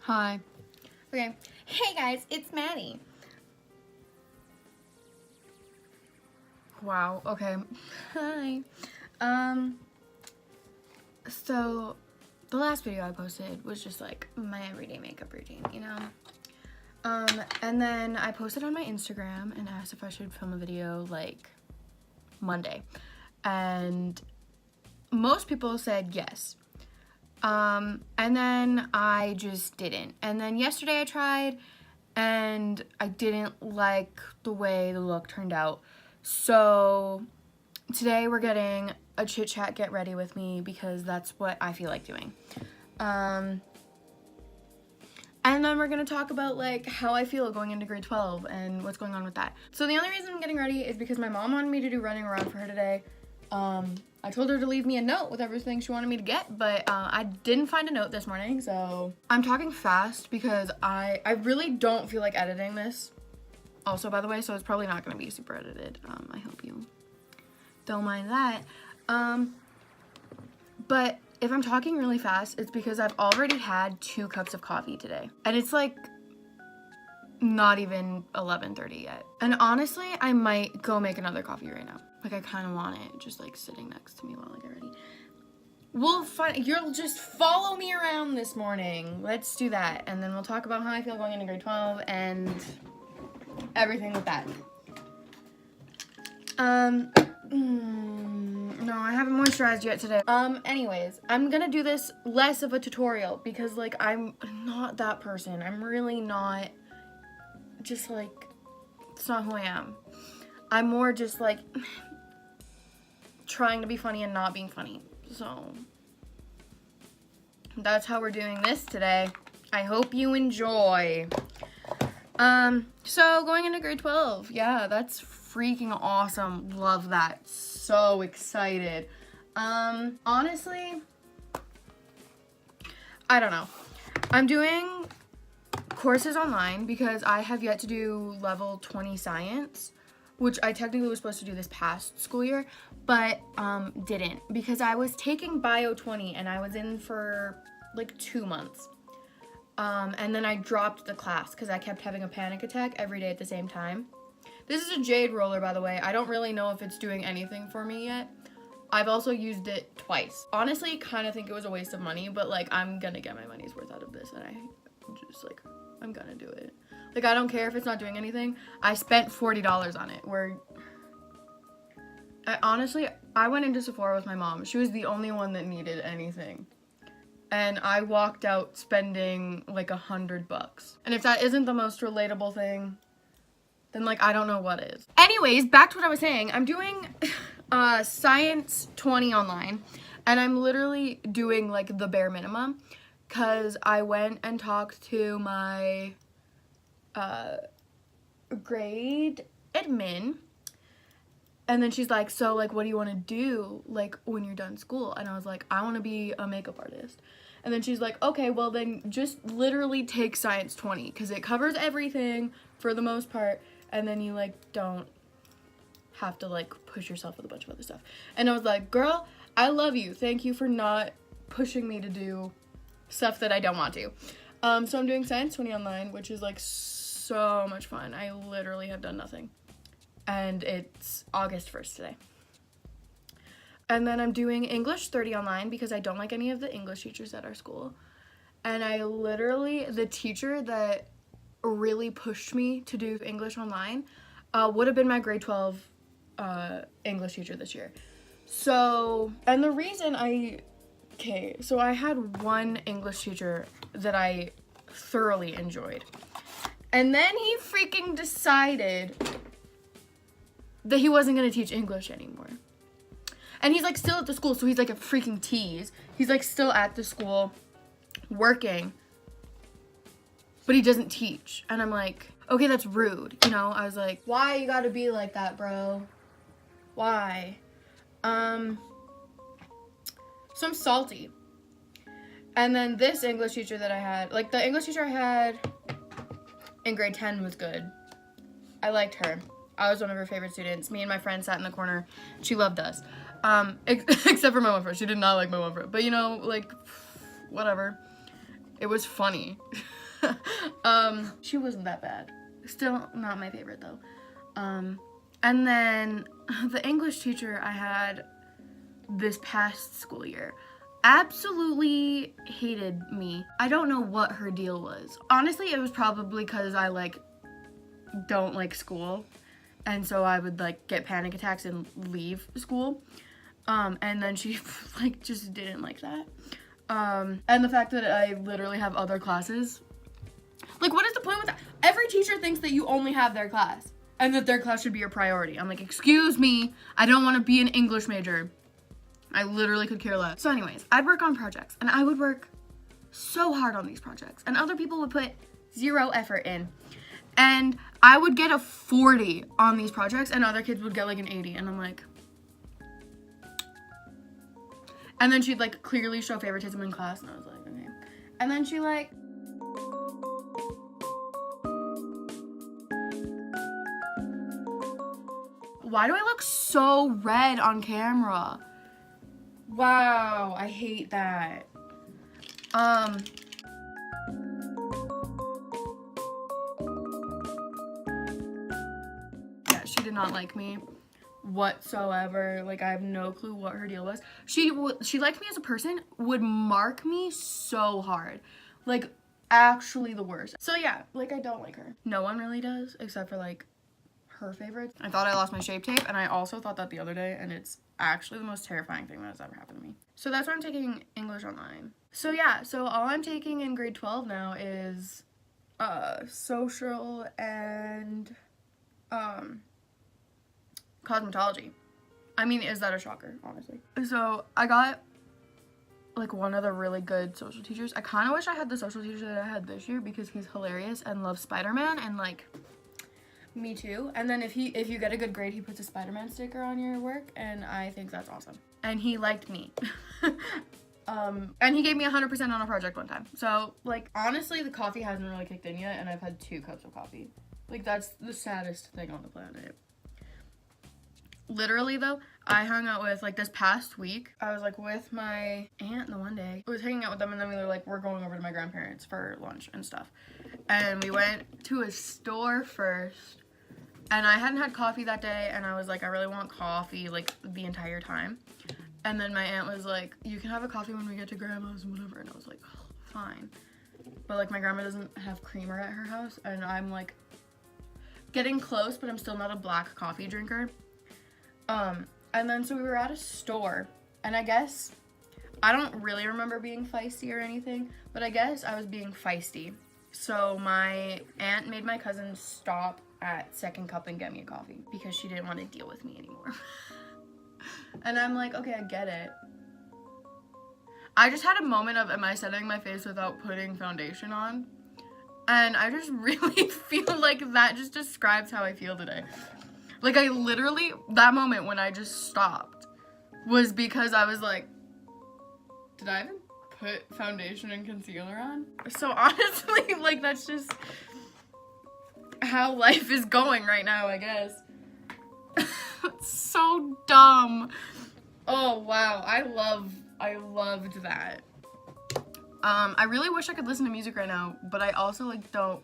Hi. Okay. Hey guys, it's Maddie. Wow, okay. Hi. So the last video I posted was just like my everyday makeup routine, you know? And then I posted on my Instagram and asked if I should film a video like Monday. And most people said yes. And then I just didn't. And then yesterday I tried and I didn't like the way the look turned out. So today we're getting a chit chat get ready with me because that's what I feel like doing. And then we're gonna talk about like how I feel going into grade 12 and what's going on with that. So the only reason I'm getting ready is because my mom wanted me to do running around for her today. I told her to leave me a note with everything she wanted me to get, but I didn't find a note this morning, so I'm talking fast because I really don't feel like editing this. Also, by the way, so it's probably not going to be super edited. I hope you don't mind that. But if I'm talking really fast, it's because I've already had 2 cups of coffee today, and it's like not even 11:30 yet. And honestly, I might go make another coffee right now. Like, I kind of want it just like sitting next to me while I get ready. We'll find, you'll just follow me around this morning. Let's do that. And then we'll talk about how I feel going into grade 12 and everything with that. No, I haven't moisturized yet today. Anyways, I'm gonna do this less of a tutorial because like I'm not that person. I'm really not just like, it's not who I am. I'm more just like trying to be funny and not being funny. So that's how we're doing this today. I hope you enjoy. So going into grade 12, yeah, that's freaking awesome. Love that. So excited. Honestly, I don't know. I'm doing courses online because I have yet to do level 20 science, which I technically was supposed to do this past school year, but didn't because I was taking Bio 20 and I was in for like 2 months. And then I dropped the class because I kept having a panic attack every day at the same time. This is a jade roller, by the way. I don't really know if it's doing anything for me yet. I've also used it twice. Honestly, kind of think it was a waste of money, but like I'm gonna get my money's worth out of this and I just like, I'm gonna do it. Like, I don't care if it's not doing anything. I spent $40 on it, where I went into Sephora with my mom. She was the only one that needed anything. And I walked out spending like $100. And if that isn't the most relatable thing, then like, I don't know what is. Anyways, back to what I was saying. I'm doing Science 20 online. And I'm literally doing like the bare minimum. Because I went and talked to my grade admin, and then she's like, so like what do you want to do like when you're done school? And I was like, I want to be a makeup artist. And then she's like, okay, well then just literally take Science 20 because it covers everything for the most part, and then you like don't have to like push yourself with a bunch of other stuff. And I was like, girl, I love you, thank you for not pushing me to do stuff that I don't want to. So I'm doing Science 20 online, which is like so much fun. I literally have done nothing. And it's August 1st today. And then I'm doing English 30 online because I don't like any of the English teachers at our school. And I literally, the teacher that really pushed me to do English online would have been my grade 12 English teacher this year. So, and the reason so I had one English teacher that I thoroughly enjoyed. And then he freaking decided that he wasn't going to teach English anymore. And he's like still at the school, so he's like a freaking tease. He's like still at the school working, but he doesn't teach. And I'm like, okay, that's rude. You know, I was like, why you gotta be like that, bro? Why? So I'm salty. And then this English teacher that I had, like the English teacher I had in grade 10 was good. I liked her. I was one of her favorite students. Me and my friend sat in the corner. She loved us. Except for my one friend. She did not like my one friend. But you know, like, whatever. It was funny. She wasn't that bad. Still not my favorite though. And then the English teacher I had this past school year absolutely hated me. I don't know what her deal was. Honestly, it was probably because I like don't like school, and so I would like get panic attacks and leave school. And then she like just didn't like that. And the fact that I literally have other classes. Like, what is the point with that? Every teacher thinks that you only have their class and that their class should be your priority. I'm like, excuse me, I don't want to be an English major. I literally could care less. So anyways, I'd work on projects and I would work so hard on these projects and other people would put zero effort in. And I would get a 40 on these projects and other kids would get like an 80. And I'm like, and then she'd like clearly show favoritism in class and I was like, okay. And then she like, why do I look so red on camera? Wow, I hate that. Yeah, she did not like me whatsoever. Like, I have no clue what her deal was. She liked me as a person, would mark me so hard. Like, actually the worst. So yeah, like, I don't like her. No one really does, except for like her favorites. I thought I lost my shape tape, and I also thought that the other day, and it's actually the most terrifying thing that has ever happened to me. So that's why I'm taking English online. So yeah, so all I'm taking in grade 12 now is social and cosmetology. I mean, is that a shocker, honestly? So I got like one of the really good social teachers. I kind of wish I had the social teacher that I had this year because he's hilarious and loves Spider-Man, and like, me too. And then if you get a good grade, he puts a Spider-Man sticker on your work, and I think that's awesome. And he liked me. And he gave me 100% on a project one time. So like, honestly, the coffee hasn't really kicked in yet, and I've had 2 cups of coffee. Like, that's the saddest thing on the planet. Literally though, I hung out with, like, this past week, I was like with my aunt the one day. I was hanging out with them, and then we were like, we're going over to my grandparents for lunch and stuff. And we went to a store first. And I hadn't had coffee that day, and I was like, I really want coffee, like, the entire time. And then my aunt was like, you can have a coffee when we get to grandma's and whatever. And I was like, oh, fine. But, like, my grandma doesn't have creamer at her house, and I'm, like, getting close, but I'm still not a black coffee drinker. And then so we were at a store, and I guess, I don't really remember being feisty or anything, but I guess I was being feisty. So my aunt made my cousin stop at Second Cup and get me a coffee because she didn't want to deal with me anymore. And I'm like, okay, I get it. I just had a moment of, am I setting my face without putting foundation on? And I just really feel like that just describes how I feel today. Like, I literally, that moment when I just stopped was because I was like, did I even put foundation and concealer on? So honestly, like, that's just how life is going right now, I guess. It's so dumb. Oh wow, I loved that. I really wish I could listen to music right now, but I also like don't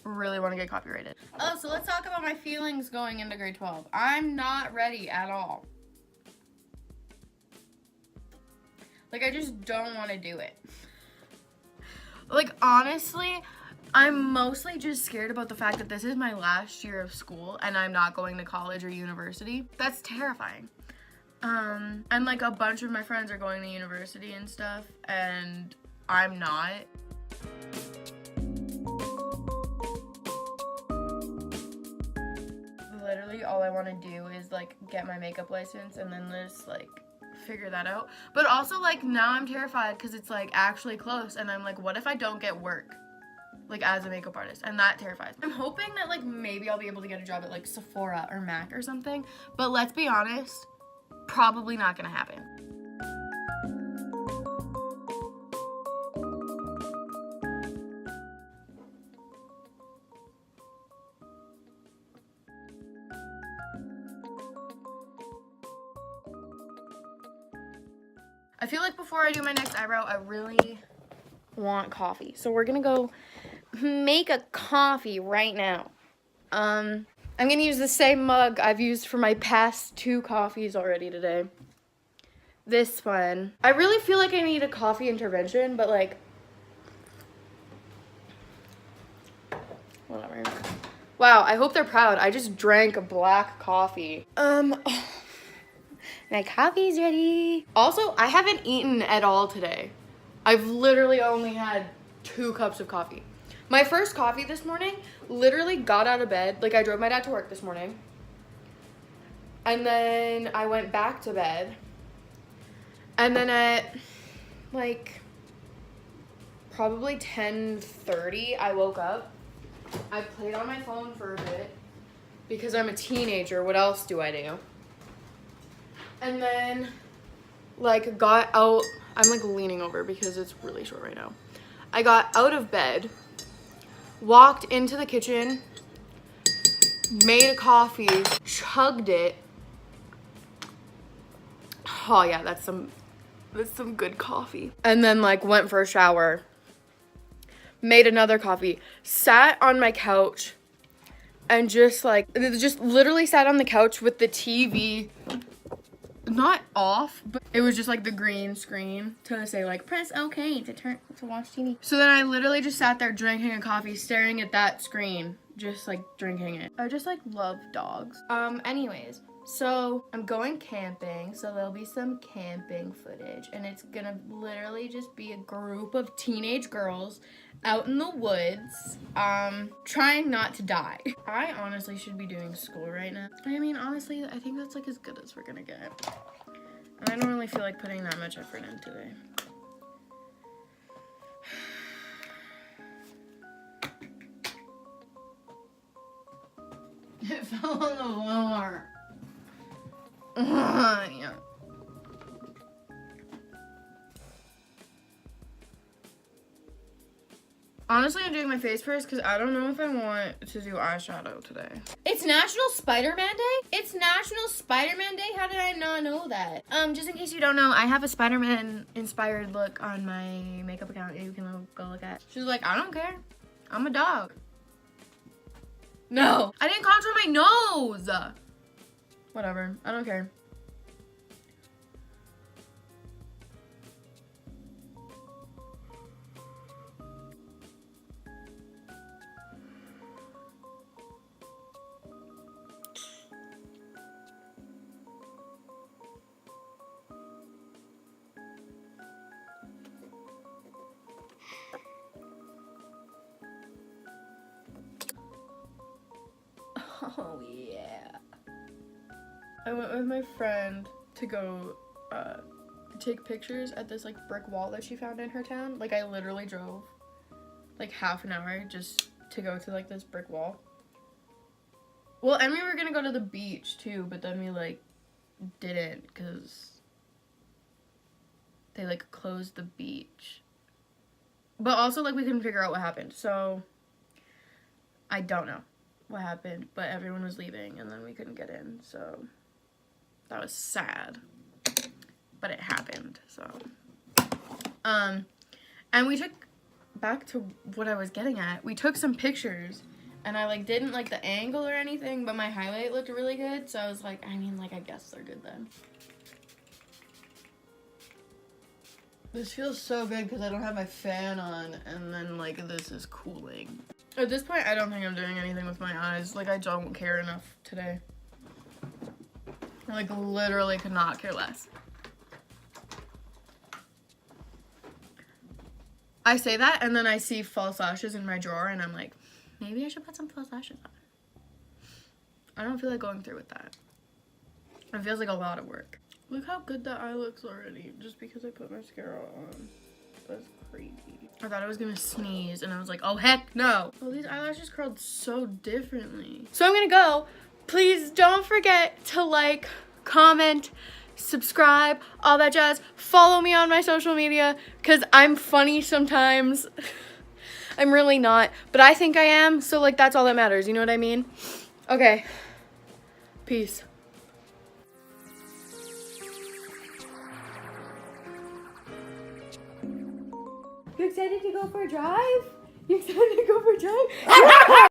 really want to get copyrighted. Oh, so let's talk about my feelings going into grade 12. I'm not ready at all. Like, I just don't want to do it. Like, honestly, I'm mostly just scared about the fact that this is my last year of school and I'm not going to college or university. That's terrifying. And like a bunch of my friends are going to university and stuff, and I'm not. Literally all I want to do is like get my makeup license and then just like figure that out. But also like now I'm terrified because it's like actually close, and I'm like, what if I don't get work like as a makeup artist? And that terrifies me. I'm hoping that like maybe I'll be able to get a job at like Sephora or MAC or something, but let's be honest, probably not gonna happen. I feel like before I do my next eyebrow, I really want coffee. So we're gonna go make a coffee right now. I'm gonna use the same mug I've used for my past 2 coffees already today. This one. I really feel like I need a coffee intervention, but like, whatever. Wow, I hope they're proud. I just drank a black coffee. My coffee's ready. Also, I haven't eaten at all today. I've literally only had 2 cups of coffee. My first coffee this morning, literally got out of bed. Like, I drove my dad to work this morning. And then I went back to bed. And then at, like, probably 10:30, I woke up. I played on my phone for a bit. Because I'm a teenager, what else do I do? And then, like, got out. I'm, like, leaning over because it's really short right now. I got out of bed, walked into the kitchen, made a coffee, chugged it. Oh, yeah, that's some good coffee. And then, like, went for a shower, made another coffee, sat on my couch, and just literally sat on the couch with the TV not off, but it was just like the green screen to say like press OK to watch TV. So then I literally just sat there drinking a coffee, staring at that screen, just like drinking it. I just like love dogs. Anyways, so I'm going camping, so there'll be some camping footage, and it's gonna literally just be a group of teenage girls out in the woods, trying not to die. I honestly should be doing school right now. I mean, honestly, I think that's like as good as we're gonna get. And I don't really feel like putting that much effort into it. It fell on the floor. Yeah. Honestly, I'm doing my face first because I don't know if I want to do eyeshadow today. It's National Spider-Man Day? It's National Spider-Man Day? How did I not know that? Just in case you don't know, I have a Spider-Man inspired look on my makeup account that you can go look at. She's like, I don't care. I'm a dog. No, I didn't contour my nose. Whatever, I don't care. Oh yeah. I went with my friend to go take pictures at this like brick wall that she found in her town. Like I literally drove like half an hour just to go to like this brick wall. Well, and we were gonna go to the beach too, but then we like didn't because they like closed the beach. But also like we couldn't figure out what happened, so I don't know what happened, but everyone was leaving and then we couldn't get in, so that was sad, but it happened. So and we took, back to what I was getting at, we took some pictures and I like didn't like the angle or anything, but my highlight looked really good, so I was like, I mean, like, I guess they're good then. This feels so good because I don't have my fan on, and then like this is cooling. At this point, I don't think I'm doing anything with my eyes. Like, I don't care enough today. I, like, literally could not care less. I say that, and then I see false lashes in my drawer, and I'm like, maybe I should put some false lashes on. I don't feel like going through with that. It feels like a lot of work. Look how good that eye looks already, just because I put mascara on. That's crazy. I thought I was gonna sneeze and I was like, oh heck no. Oh, these eyelashes curled so differently. So I'm gonna go. Please don't forget to like, comment, subscribe, all that jazz. Follow me on my social media because I'm funny sometimes. I'm really not, but I think I am. So like, that's all that matters. You know what I mean? Okay. Peace. You excited to go for a drive? You excited